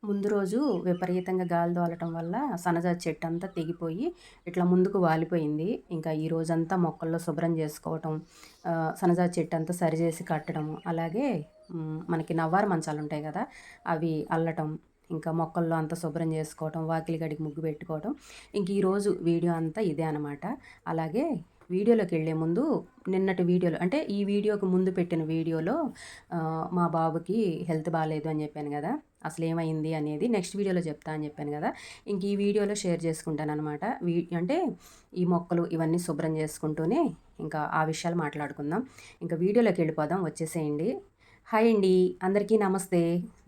ముందు రోజు విపరీతంగా గాలి తోలటం వల్ల సన్నజాజి చెట్టంతా తెగిపోయి ఇట్లా ముందుకు వాలిపోయింది. ఇంకా ఈ రోజంతా మొక్కల్లో శుభ్రం చేసుకోవటం, సన్నజాజి చెట్టంతా సరిచేసి కట్టడము, అలాగే మనకి నవ్వారు మంచాలుంటాయి గదా! అవి అల్లటం, ఇంకా మొక్కల్లో అంతా శుభ్రం చేసుకోవటం, వాకిలి గడికి ముగ్గు పెట్టుకోవటం. ఇంక ఈరోజు వీడియో అంతా ఇదే అనమాట. అలాగే వీడియోలోకెళ్ళే ముందు నిన్నటి వీడియోలో అంటే ఈ వీడియోకి ముందు పెట్టిన వీడియోలో మా బాబుకి హెల్త్ బాలేదు అని చెప్పాను గదా! అసలేమైంది అనేది నెక్స్ట్ వీడియోలో చెప్తా అని చెప్పాను కదా. ఇంక ఈ వీడియోలో షేర్ చేసుకుంటాననమాట. అంటే ఈ మొక్కలు ఇవన్నీ శుభ్రం చేసుకుంటూనే ఇంకా ఆ విషయాలు మాట్లాడుకుందాం. ఇంకా వీడియోలోకి వెళ్ళిపోదాం, వచ్చేసేయండి. హాయ్ అండి, అందరికీ నమస్తే.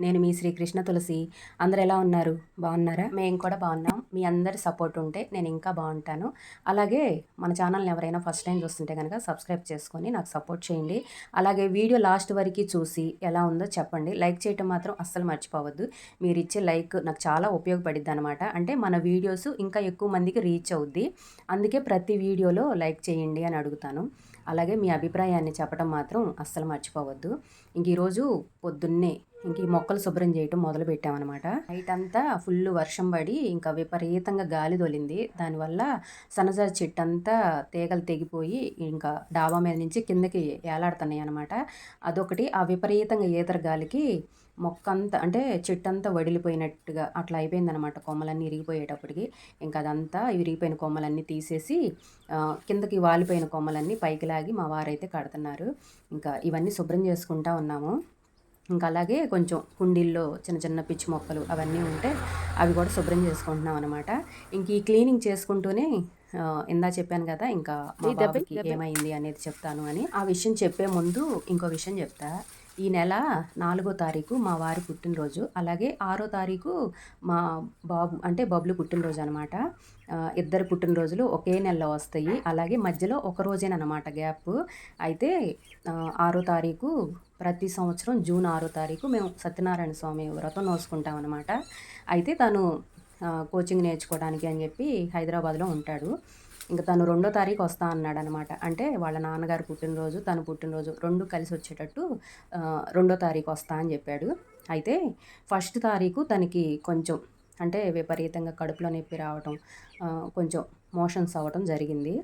నేను మీ శ్రీ కృష్ణ తులసి. అందరు ఎలా ఉన్నారు? బాగున్నారా? మేము కూడా బాగున్నాం. మీ అందరి సపోర్ట్ ఉంటే నేను ఇంకా బాగుంటాను. అలాగే మన ఛానల్ని ఎవరైనా ఫస్ట్ టైం చూస్తుంటే కనుక సబ్స్క్రైబ్ చేసుకొని నాకు సపోర్ట్ చేయండి. అలాగే వీడియో లాస్ట్ వరకు చూసి ఎలా ఉందో చెప్పండి. లైక్ చేయటం మాత్రం అస్సలు మర్చిపోవద్దు. మీరు ఇచ్చే లైక్ నాకు చాలా ఉపయోగపడిద్ది అనమాట. అంటే మన వీడియోస్ ఇంకా ఎక్కువ మందికి రీచ్ అవుద్ది. అందుకే ప్రతి వీడియోలో లైక్ చేయండి అని అడుగుతాను. అలాగే మీ అభిప్రాయాన్ని చెప్పడం మాత్రం అస్సలు మర్చిపోవద్దు. ఇంక ఈరోజు పొద్దున్నే ఇంక ఈ మొక్కలు శుభ్రం చేయటం మొదలు పెట్టామన్నమాట. నైట్ అంతా ఫుల్ వర్షం పడి ఇంకా విపరీతంగా గాలి తోలింది. దానివల్ల సన్నజాజి చెట్టు అంతా తీగలు తెగిపోయి ఇంకా డాబా మీద నుంచి కిందకి ఏలాడుతున్నాయి అనమాట. అదొకటి. ఆ విపరీతంగా ఈతర గాలికి మొక్కంతా అంటే చెట్టంతా వడిలిపోయినట్టుగా అట్లా అయిపోయిందనమాట. కొమ్మలన్నీ ఇరిగిపోయేటప్పటికి ఇంకా అదంతా విరిగిపోయిన కొమ్మలన్నీ తీసేసి కిందకి వాలిపోయిన కొమ్మలన్నీ పైకి లాగి మా వారైతే కడుతున్నారు. ఇంకా ఇవన్నీ శుభ్రం చేసుకుంటా ఉన్నాము. ఇంకా అలాగే కొంచెం కుండీల్లో చిన్న చిన్న పిచ్చి మొక్కలు అవన్నీ ఉంటే అవి కూడా శుభ్రం చేసుకుంటున్నాం అనమాట. ఇంక ఈ క్లీనింగ్ చేసుకుంటూనే ఇందా చెప్పాను కదా, ఇంకా మా బాబుకి ఏమైంది అనేది చెప్తాను అని. ఆ విషయం చెప్పే ముందు ఇంకో విషయం చెప్తా. ఈ నెల 4వ తారీఖు మా వారి పుట్టినరోజు, అలాగే 6వ తారీఖు మా బాబు అంటే బబ్లు పుట్టినరోజు అనమాట. ఇద్దరు పుట్టినరోజులు ఒకే నెలలో వస్తాయి. అలాగే మధ్యలో ఒక రోజేనమాట గ్యాప్. అయితే 6వ తారీఖు ప్రతి సంవత్సరం జూన్ 6వ తారీఖు మేము సత్యనారాయణ స్వామి వ్రతం నోసుకుంటాం అనమాట. అయితే తను కోచింగ్ నేర్చుకోవడానికి అని చెప్పి హైదరాబాద్లో ఉంటాడు. ఇంక తను 2వ తారీఖు వస్తా అన్నాడనమాట. అంటే వాళ్ళ నాన్నగారు పుట్టినరోజు, తను పుట్టినరోజు 2 కలిసి వచ్చేటట్టు 2వ తారీఖు వస్తా అని చెప్పాడు. అయితే ఫస్ట్ తారీఖు తనకి కొంచెం అంటే విపరీతంగా కడుపులో నొప్పి రావటం, కొంచెం మోషన్స్ అవ్వటం జరిగింది.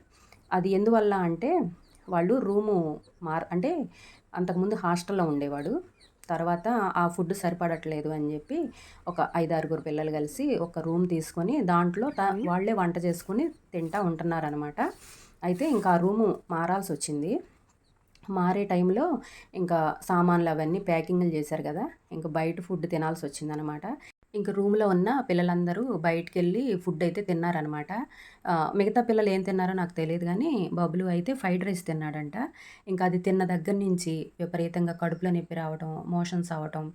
అది ఎందువల్ల అంటే వాళ్ళు రూము అంటే అంతకుముందు హాస్టల్లో ఉండేవాడు. తర్వాత ఆ ఫుడ్ సరిపడట్లేదు అని చెప్పి ఒక 5, 6 పిల్లలు కలిసి ఒక రూమ్ తీసుకొని దాంట్లో వాళ్ళే వంట చేసుకొని తింటా ఉంటున్నారనమాట. అయితే ఇంకా ఆ రూము మారాల్సి వచ్చింది. మారే టైంలో ఇంకా సామాన్లు అవన్నీ ప్యాకింగ్లు చేశారు కదా, ఇంకా బయట ఫుడ్ తినాల్సి వచ్చిందనమాట. ఇంక రూమ్లో ఉన్న పిల్లలందరూ బయటికెళ్ళి ఫుడ్ అయితే తిన్నారనమాట. మిగతా పిల్లలు ఏం తిన్నారో నాకు తెలియదు కానీ బబ్లు అయితే ఫ్రైడ్ రైస్ తిన్నాడంట. ఇంకా అది తిన్న దగ్గర నుంచి విపరీతంగా కడుపులో నొప్పి రావటం, మోషన్స్ అవ్వటం,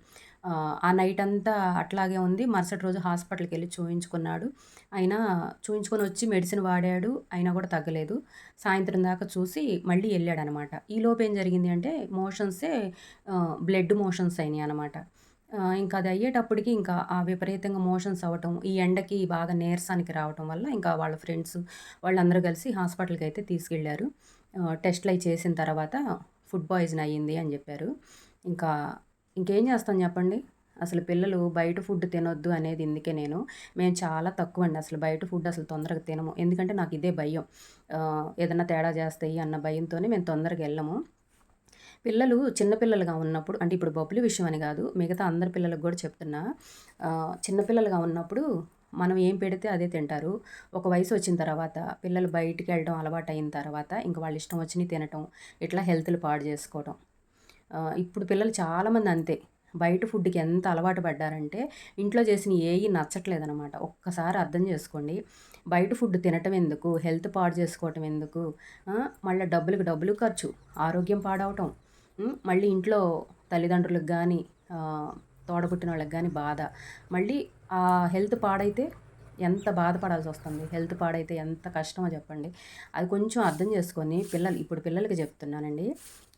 ఆ నైట్ అంతా అట్లాగే ఉంది. మరుసటి రోజు హాస్పిటల్కి వెళ్ళి చూయించుకున్నాడు. అయినా చూయించుకొని వచ్చి మెడిసిన్ వాడాడు, అయినా కూడా తగ్గలేదు. సాయంత్రం దాకా చూసి మళ్ళీ వెళ్ళాడనమాట. ఈలోపు ఏం జరిగింది అంటే మోషన్సే బ్లడ్ మోషన్స్ అయినాయి అనమాట. ఇంకా అది అయ్యేటప్పటికి ఇంకా ఆ విపరీతంగా మోషన్స్ అవ్వటం, ఈ ఎండకి బాగా నీరసానికి రావటం వల్ల ఇంకా వాళ్ళ ఫ్రెండ్స్ వాళ్ళందరూ కలిసి హాస్పిటల్కి అయితే తీసుకెళ్లారు. టెస్టులు అవి చేసిన తర్వాత ఫుడ్ పాయిజన్ అయ్యింది అని చెప్పారు. ఇంకా ఇంకేం చేస్తాం చెప్పండి. అసలు పిల్లలు బయట ఫుడ్ తినొద్దు అనేది ఇందుకే మేము చాలా తక్కువ అండి. అసలు బయట ఫుడ్ అసలు తొందరగా తినము. ఎందుకంటే నాకు ఇదే భయం. ఏదన్నా తేడా చేస్తాయి అన్న భయంతోనే మేము తొందరగా వెళ్ళము. పిల్లలు చిన్న పిల్లలుగా ఉన్నప్పుడు అంటే ఇప్పుడు బబ్లు విషయం అని కాదు, మిగతా అందరి పిల్లలకు కూడా చెప్తున్నా. చిన్నపిల్లలుగా ఉన్నప్పుడు మనం ఏం పెడితే అదే తింటారు. ఒక వయసు వచ్చిన తర్వాత పిల్లలు బయటికి వెళ్ళడం అలవాటు అయిన తర్వాత ఇంక వాళ్ళ ఇష్టం వచ్చినవి తినటం, ఇట్లా హెల్త్‌లు పాడు చేసుకోవటం. ఇప్పుడు పిల్లలు చాలామంది అంతే. బయట ఫుడ్‌కి ఎంత అలవాటు పడ్డారంటే ఇంట్లో చేసినవి ఏయి నచ్చట్లేదనమాట. ఒక్కసారి అర్థం చేసుకోండి. బయట ఫుడ్ తినటం ఎందుకు? హెల్త్ పాడు చేసుకోవటం ఎందుకు? మళ్ళా డబ్బులకి డబ్బులు ఖర్చు, ఆరోగ్యం పాడవటం. మళ్ళీ ఇంట్లో తల్లిదండ్రులకు గానీ, తోడబుట్టిన వాళ్ళకి గానీ బాధ. మళ్ళీ హెల్త్ పాడైతే ఎంత బాధపడాల్సొస్తుంది. హెల్త్ పాడైతే ఎంత కష్టమో చెప్పండి. అది కొంచెం అర్థం చేసుకొని ఇప్పుడు పిల్లలకి చెప్తున్నానండి.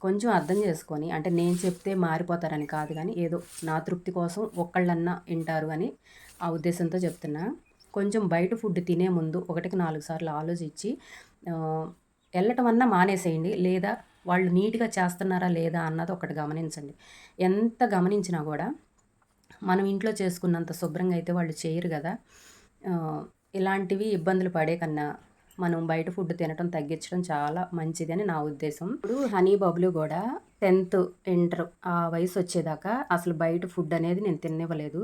కొంచెం అర్థం చేసుకొని, అంటే నేను చెప్తే మారిపోతారని కాదు గానీ, ఏదో నా తృప్తి కోసం ఒక్కళ్ళన్నా ఇంటారు అని ఆ ఉద్దేశంతో చెప్తున్నా. కొంచెం బయట ఫుడ్ తినే ముందు ఒకటికి 4 సార్లు ఆలోచించి ఎళ్ళటం అన్నా మానేసేయండి. లేదా వాళ్ళు నీట్‌గా చేస్తున్నారా లేదా అన్నది ఒకటి గమనించండి. ఎంత గమనించినా గూడా మనం ఇంట్లో చేసుకున్నంత శుభ్రంగా అయితే వాళ్ళు చేయరు గదా! ఇలాంటివి ఇబ్బందులు పడే కన్నా మనం బయట ఫుడ్ తినటం తగ్గించడం చాలా మంచిదని నా ఉద్దేశం. ఇప్పుడు హనీ, బబ్లు గూడా 10థ్, ఇంటర్ ఆ వయసొచ్చేదాకా అసలు బయట ఫుడ్ అనేది నేను తిననివ్వలేదు.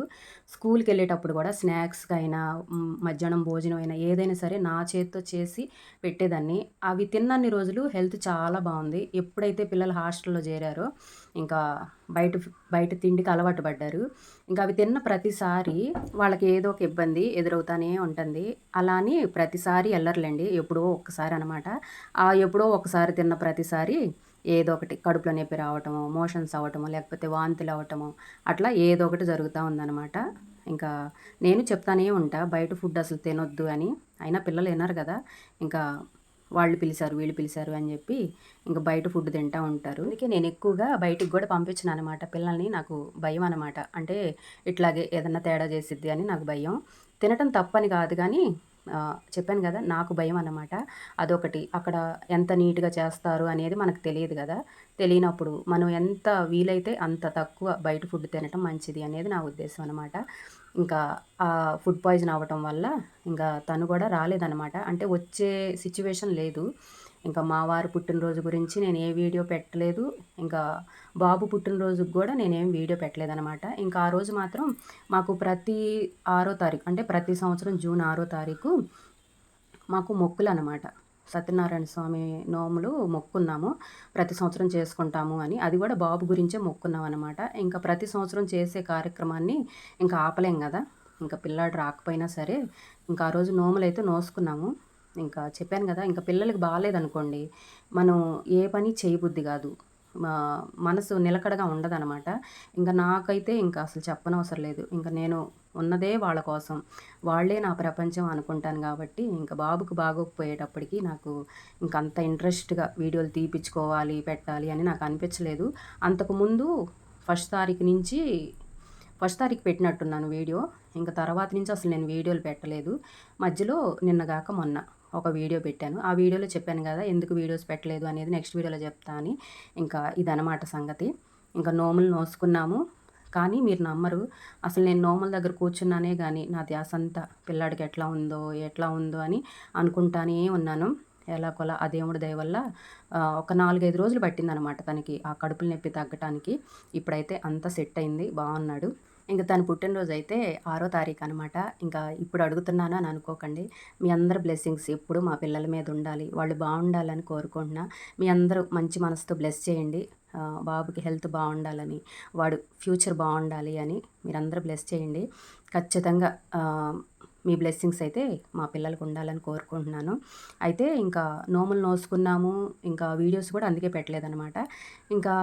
స్కూల్‌కెళ్ళేటప్పుడు గూడా స్నాక్స్‌కైనా, మధ్యాహ్నం భోజనం అయినా ఏదైనా సరే నా చేత్తో చేసి పెట్టేదాన్ని. అవి తిన్నన్ని రోజులు హెల్త్ చాలా బావుంది. ఎప్పుడైతే పిల్లలు హాస్టల్‌లో జేరారో ఇంకా బయట తిండికి అలవాటు పడ్డారు. ఇంకా అవి తిన్న ప్రతిసారి వాళ్ళకి ఏదో ఒక ఇబ్బంది ఎదురవుతానే ఉంటుంది. అలా అని ప్రతిసారి ఎళ్ళరులెండి. ఎప్పుడో ఒక్కసారి అనమాట. ఆ ఎప్పుడో ఒకసారి తిన్న ప్రతిసారి ఏదో ఒకటి కడుపులో నొప్పి రావటమో, మోషన్స్ అవ్వటమో, లేకపోతే వాంతులవ్వటమో అట్లా ఏదో ఒకటి జరుగుతా ఉందనమాట. ఇంకా నేను చెప్తానే ఉంటా బయట ఫుడ్ అసలు తినొద్దు అని. అయినా పిల్లలు ఇనరు గదా! ఇంకా వాళ్ళు పిలిసారు, వీళ్ళు పిలిసారు అని జెప్పి ఇంక బయట ఫుడ్ తింటా ఉంటారు. అందుకే నేను ఎక్కువగా బయటికి గూడా పంపించననమాట పిల్లల్ని. నాకు భయం అనమాట. అంటే ఇట్లాగే ఏదన్నా తేడా చేసిద్ది అని నాకు భయం. తినటం తప్పని కాదు గానీ చెప్పాను గదా! నాకు భయం అన్నమాట. అదొకటి. అక్కడ ఎంత నీట్‌గా చేస్తారు అనేది మనకు తెలీదు గదా! తెలియనప్పుడు మనం ఎంత వీలైతే అంత తక్కువ బయట ఫుడ్ తినటం మంచిది అనేది నా ఉద్దేశం అనమాట. ఇంకా ఫుడ్ పాయిజన్ అవ్వటం వల్ల ఇంకా తను గూడా రాలేదనమాట. అంటే వచ్చే సిచ్యువేషన్ లేదు. ఇంకా మా వారి పుట్టినరోజు గురించి నేను ఏ వీడియో పెట్టలేదు. ఇంకా బాబు పుట్టినరోజుకి గూడా నేనేం వీడియో పెట్టలేదనమాట. ఇంకా ఆ రోజు మాత్రం మాకు ప్రతి 6 తారీఖు అంటే ప్రతి సంవత్సరం జూన్ 6 తారీఖు మాకు మొక్కులనమాట. సత్యనారాయణ స్వామి నోములు మొక్కున్నాము. ప్రతి సంవత్సరం చేసుకుంటాము అని. అది గూడా బాబు గురించే మొక్కున్నామనమాట. ఇంకా ప్రతి సంవత్సరం చేసే కార్యక్రమాన్ని ఇంకా ఆపలేం గదా! ఇంకా పిల్లాడు రాకపోయినా సరే, ఇంకా ఆ రోజు నోములైతే నోసుకున్నాము. ఇంకా చెప్పాను గదా! ఇంకా పిల్లలకి బాలేదనుకోండి, మనం ఏ పని చేయబుద్ధి గాదు. మా మనసు నిలకడగా ఉండదనమాట. ఇంక నాకైతే ఇంకా అసలు చెప్పనవసరం లేదు. ఇంక నేను ఉన్నదే వాళ్ళ కోసం. వాళ్ళే నా ప్రపంచం అనుకుంటాను గాబట్టి, ఇంక బాబుకి బాగోకపోయేటప్పటికి నాకు ఇంకంత ఇంట్రెస్ట్‌గా వీడియోలు తీపిచ్చుకోవాలి, పెట్టాలి అని నాకు అనిపించలేదు. అంతకుముందు ఫస్ట్ తారీఖు నుంచి ఫస్ట్ తారీఖు పెట్టినట్టున్నాను వీడియో. ఇంక తర్వాత నుంచి అసలు నేను వీడియోలు పెట్టలేదు. మధ్యలో నిన్నగాక మొన్న ఒక వీడియో పెట్టాను. ఆ వీడియోలో చెప్పాను గదా! ఎందుకు వీడియోస్ పెట్టలేదు అనేది నెక్స్ట్ వీడియోలో చెప్తా అని. ఇంకా ఇదనమాట సంగతి. ఇంకా నోములు నోసుకున్నాము. కానీ మీరు నమ్మరు. అసలు నేను నోముల దగ్గర కూర్చున్నానే గానీ, నా ధ్యాసంతా పిల్లాడికి ఎట్లా ఉందో అని అనుకుంటానే ఉన్నాను. ఎలాగోలా ఆ దేవుడి దయ వల్ల ఒక 4, 5 రోజులు పట్టిందనమాట తనకి ఆ కడుపుల నొప్పి తగ్గటానికి. ఇప్పుడైతే అంతా సెట్ అయింది. బావున్నాడు. ఇంక తన పుట్టినరోజైతే 6 తారీఖు అనమాట. ఇంకా ఇప్పుడు అడుగుతున్నాను అని అనుకోకండి. మీ అందరి బ్లెస్సింగ్స్ ఎప్పుడు మా పిల్లల మీద ఉండాలి. వాళ్ళు బావుండాలని కోరుకుంటున్నా. మీ అందరూ మంచి మనసుతో బ్లెస్ చేయండి. బాబుకి హెల్త్ బావుండాలని, వాడు ఫ్యూచర్ బావుండాలి అని మీరందరూ బ్లెస్ చేయండి. ఖచ్చితంగా మీ బ్లెస్సింగ్స్ అయితే మా పిల్లలకి ఉండాలని కోరుకుంటున్నాను. అయితే ఇంకా నోములు నోసుకున్నాము. ఇంకా వీడియోస్ కూడా అందుకే పెట్టలేదనమాట. ఇంకా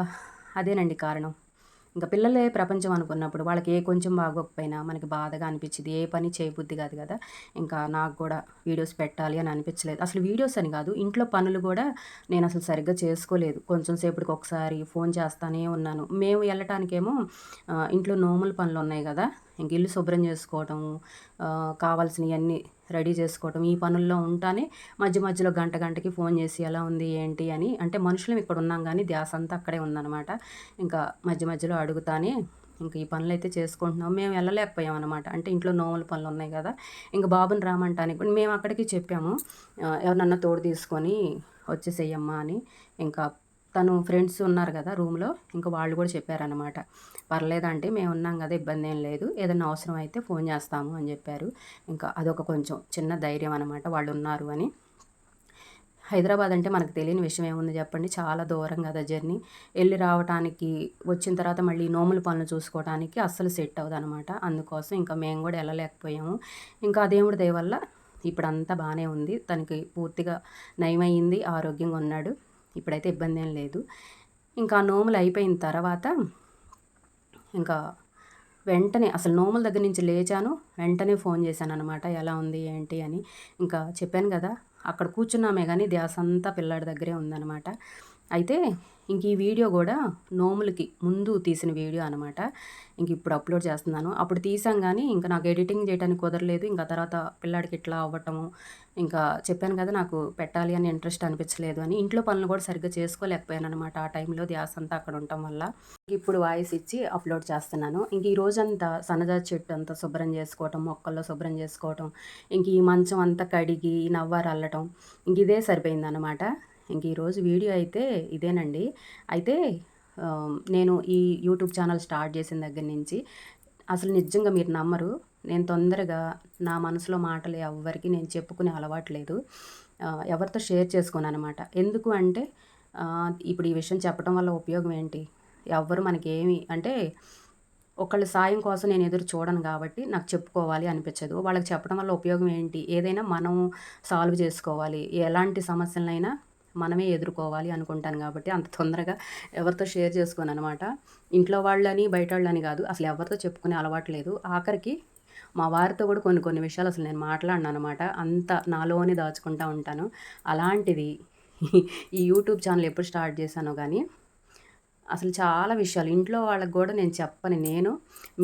అదేనండి కారణం. ఇంక పిల్లలే ప్రపంచం అనుకున్నప్పుడు వాళ్ళకి ఏ కొంచెం బాగోకపోయినా మనకి బాధగా అనిపిచ్చిద్ది. ఏ పని చేయబుద్ధి కాదు కదా! ఇంకా నాకు గూడా వీడియోస్ పెట్టాలి అని అనిపించలేదు. అసలు వీడియోస్ అని కాదు, ఇంట్లో పనులు గూడా నేనసలు సరిగ్గా చేసుకోలేదు. కొంచెం సేపటికి ఒకసారి ఫోన్ చేస్తానే ఉన్నాను. మేము ఎళ్ళటానికేమో ఇంట్లో నోముల పనులున్నాయి గదా! ఇంక ఇల్లు శుభ్రం చేసుకోవటము, కావాల్సినయన్నీ రెడీ చేసుకోవటం, ఈ పనుల్లో ఉంటానే మధ్యలో గంటకి ఫోన్ చేసి ఎలా ఉంది, ఏంటి అని అంటే మనుషులం ఇక్కడ ఉన్నాం గానీ ధ్యాసంతా అక్కడే ఉందనమాట. ఇంకా మధ్యలో అడుగుతానే ఇంక ఈ పనులైతే చేసుకుంటున్నాం. మేము వెళ్ళలేకపోయామనమాట. అంటే ఇంట్లో నోముల పనులున్నాయి గదా! ఇంక బాబుని రామంటానికి కూడా మేము అక్కడికి చెప్పాము. ఎవరినన్నా తోడు తీసుకొని వచ్చేసేయమ్మా అని. ఇంకా తను ఫ్రెండ్స్ ఉన్నారు గదా రూమ్‌లో. ఇంక వాళ్ళు గూడా చెప్పారనమాట. పర్లేదంటే మేమున్నాం గదా! ఇబ్బందేం లేదు. ఏదన్నా అవసరం అయితే ఫోన్ చేస్తాము అని జెప్పారు. ఇంకా అదొక కొంచెం చిన్న ధైర్యం అనమాట వాళ్ళున్నారు అని. హైదరాబాద్ అంటే మనకు తెలియని విషయం ఏముంది చెప్పండి. చాలా దూరం కదా జర్నీ. ఎళ్లి రావటానికి, వచ్చిన తర్వాత మళ్ళీ నోముల పనులు చూసుకోవటానికి అస్సలు సెట్ అవ్వదనమాట. అందుకోసం ఇంకా మేము గూడా ఎళ్ళలేకపోయాము. ఇంకా ఆ దేవుడి దయ వల్ల ఇప్పుడంతా బానే ఉంది. తనకి పూర్తిగా నయమయింది. ఆరోగ్యంగా ఉన్నాడు. ఇప్పుడైతే ఇబ్బందేం లేదు. ఇంకా నోములు అయిపోయిన తర్వాత ఇంకా వెంటనే అసలు నోముల దగ్గర నుంచి లేచాను. వెంటనే ఫోన్ చేశాననమాట. ఎలా ఉంది, ఏంటి అని. ఇంకా చెప్పాను గదా! అక్కడ కూర్చున్నామే గానీ ధ్యాసంతా పిల్లాడి దగ్గరే ఉందనమాట. అయితే ఇంక ఈ వీడియో కూడా నోములకి ముందు తీసిన వీడియో అనమాట. ఇంక ఇప్పుడు అప్లోడ్ చేస్తున్నాను. అప్పుడు తీసాం కానీ ఇంకా నాకు ఎడిటింగ్ చేయడానికి కుదరలేదు. ఇంకా తర్వాత పిల్లాడికి ఇట్లా అవ్వటము, ఇంకా చెప్పాను కదా నాకు పెట్టాలి అని ఇంట్రెస్ట్ అనిపించలేదు అని. ఇంట్లో పనులు కూడా సరిగ్గా చేసుకోలేకపోయాను అనమాట. ఆ టైంలో ధ్యాస అంతా అక్కడ ఉండటం వల్ల. ఇప్పుడు వాయిస్ ఇచ్చి అప్లోడ్ చేస్తున్నాను. ఇంక ఈ రోజంతా సన్నజాజి చెట్టు అంతా శుభ్రం చేసుకోవటం, మొక్కల్లో శుభ్రం చేసుకోవటం, ఇంక ఈ మంచం అంతా కడిగి నవ్వారు అల్లటం, ఇంక ఇదే సరిపోయిందనమాట. ఇంక ఈరోజు వీడియో అయితే ఇదేనండి. అయితే నేను ఈ యూట్యూబ్ ఛానల్ స్టార్ట్ చేసిన దగ్గర నుంచి అసలు నిజంగా మీరు నమ్మరు, నేను తొందరగా నా మనసులో మాటలు ఎవ్వరికి నేను చెప్పుకునే అలవాటు లేదు. ఎవరితో షేర్ చేసుకోననమాట. ఎందుకు అంటే ఇప్పుడు ఈ విషయం చెప్పడం వల్ల ఉపయోగం ఏంటి? ఎవ్వరు మనకేమి అంటే ఒకళ్ళ సాయం కోసం నేను ఎదురు చూడను కాబట్టి నాకు చెప్పుకోవాలి అనిపించదు. వాళ్ళకి చెప్పడం వల్ల ఉపయోగం ఏంటి? ఏదైనా మనం సాల్వ్ చేసుకోవాలి. ఎలాంటి సమస్యలనైనా మనమే ఎదుర్కోవాలి అనుకుంటాను కాబట్టి అంత తొందరగా ఎవరితో షేర్ చేసుకోననమాట. ఇంట్లో వాళ్ళని, బయటోళ్ళని కాదు. అసలు ఎవరితో చెప్పుకునే అలవాటు లేదు. ఆఖరికి మా వారితో కూడా కొన్ని కొన్ని విషయాలు అసలు నేను మాట్లాడననమాట. అంత నాలోనే దాచుకుంటా ఉంటాను. అలాంటిది ఈ యూట్యూబ్ ఛానల్ ఎప్పుడు స్టార్ట్ చేశానో గానీ అసలు చాలా విషయాలు ఇంట్లో వాళ్ళకి కూడా నేను చెప్పని నేను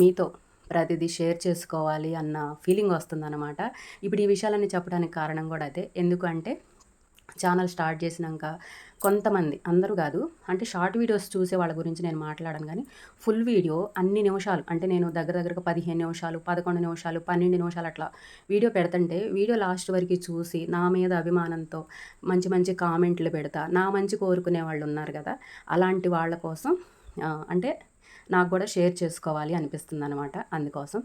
మీతో ప్రతిదీ షేర్ చేసుకోవాలి అన్న ఫీలింగ్ వస్తుందన్నమాట. ఇప్పుడు ఈ విషయాలన్నీ చెప్పడానికి కారణం కూడా అదే. ఎందుకంటే ఛానల్ స్టార్ట్ చేసినాక కొంతమంది, అందరూ కాదు, అంటే షార్ట్ వీడియోస్ చూసే వాళ్ళ గురించి నేను మాట్లాడను కానీ ఫుల్ వీడియో అన్ని నిమిషాలు, అంటే నేను దగ్గరగా 15 నిమిషాలు, 11 నిమిషాలు, 12 నిమిషాలు అట్లా వీడియో పెడుతుంటే వీడియో లాస్ట్ వరకు చూసి నా మీద అభిమానంతో మంచి మంచి కామెంట్లు పెడతా, నా మంచి కోరుకునే వాళ్ళు ఉన్నారు కదా, అలాంటి వాళ్ళ కోసం అంటే నాకు కూడా షేర్ చేసుకోవాలి అనిపిస్తుంది అనమాట. అందుకోసం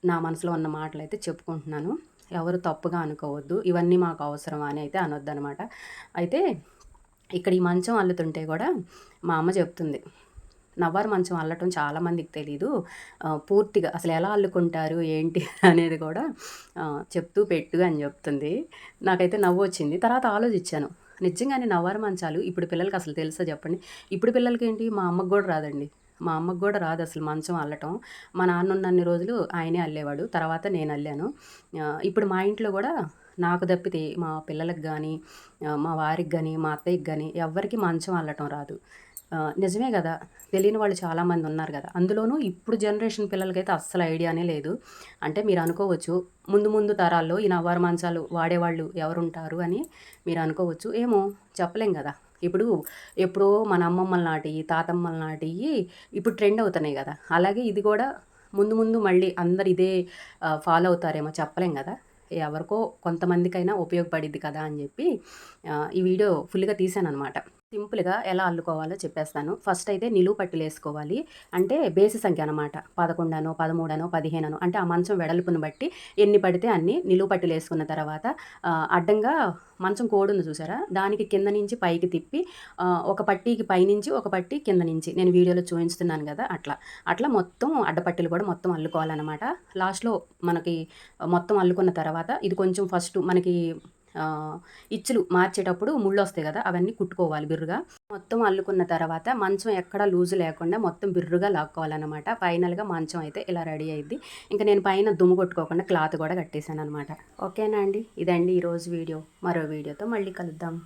నా మనసులో ఉన్న మాటలు అయితే చెప్పుకుంటున్నాను. ఎవరు తప్పుగా అనుకోవద్దు. ఇవన్నీ మాకు అవసరమా అని అయితే అనొద్దనమాట. అయితే ఇక్కడ ఈ మంచం అల్లుతుంటే కూడా మా అమ్మ చెప్తుంది, నవ్వారు మంచం అల్లటం చాలామందికి తెలీదు. పూర్తిగా అసలు ఎలా అల్లుకుంటారు ఏంటి అనేది కూడా చెప్తూ పెట్టు అని చెప్తుంది. నాకైతే నవ్వు వచ్చింది. తర్వాత ఆలోచించాను. నిజంగానే నవ్వారు మంచాలు ఇప్పుడు పిల్లలకి అసలు తెలుసా చెప్పండి? ఇప్పుడు పిల్లలకి ఏంటి, మా అమ్మకి కూడా రాదండి. మా అమ్మకి కూడా రాదు అసలు మంచం అల్లటం. మా నాన్న ఉన్నన్ని రోజులు ఆయనే అల్లేవాడు. తర్వాత నేను అల్లాను. ఇప్పుడు మా ఇంట్లో కూడా నాకు తప్పితే మా పిల్లలకి కానీ, మా వారికి కానీ, మా అత్తయ్యకి కానీ ఎవ్వరికీ మంచం అల్లటం రాదు. నిజమే కదా! తెలియని వాళ్ళు చాలామంది ఉన్నారు కదా! అందులోనూ ఇప్పుడు జనరేషన్ పిల్లలకైతే అస్సలు ఐడియానే లేదు. అంటే మీరు అనుకోవచ్చు, ముందు ముందు తరాల్లో ఈ నవ్వారు మంచాలు వాడేవాళ్ళు ఎవరుంటారు అని మీరు అనుకోవచ్చు. ఏమో చెప్పలేం కదా! ఇప్పుడు ఎప్పుడో మన అమ్మమ్మల నాటియి, తాతమ్మల నాటియి ఇప్పుడు ట్రెండ్ అవుతున్నాయి కదా! అలాగే ఇది కూడా ముందు ముందు మళ్ళీ అందరు ఇదే ఫాలో అవుతారేమో చెప్పలేం కదా! ఎవరికో కొంతమందికైనా ఉపయోగపడిద్ది కదా అని చెప్పి ఈ వీడియో ఫుల్‌గా తీశాననమాట. సింపుల్‌గా ఎలా అల్లుకోవాలో చెప్పేస్తాను. ఫస్ట్ అయితే నిలువు పట్టీలు వేసుకోవాలి. అంటే బేసి సంఖ్య అనమాట. 11 13 15 అంటే ఆ మంచం వెడల్పుని బట్టి ఎన్ని పడితే అన్ని నిలువు పట్టీలు వేసుకున్న తర్వాత అడ్డంగా మంచం కోడుంది చూసారా? దానికి కింద నుంచి పైకి తిప్పి ఒక పట్టీకి పైనుంచి, ఒక పట్టీ కింద నుంచి నేను వీడియోలో చూపిస్తున్నాను కదా! అట్లా మొత్తం అడ్డపట్టీలు కూడా మొత్తం అల్లుకోవాలనమాట. లాస్ట్‌లో మనకి మొత్తం అల్లుకున్న తర్వాత ఇది కొంచెం ఫస్ట్ మనకి ఇచ్చులు మార్చేటప్పుడు ముళ్ళొస్తాయి కదా, అవన్నీ కుట్టుకోవాలి బిర్రుగా. మొత్తం అల్లుకున్న తర్వాత మంచం ఎక్కడ లూజు లేకుండా మొత్తం బిర్రుగా లాక్కోవాలన్నమాట. ఫైనల్‌గా మంచం అయితే ఇలా రెడీ అయ్యిద్ది. ఇంక నేను పైన దుమ్ము కొట్టుకోకుండా క్లాత్ కూడా కట్టేసాననమాట. ఓకేనా అండి? ఇదండి ఈరోజు వీడియో. మరో వీడియోతో మళ్ళీ కలుద్దాం.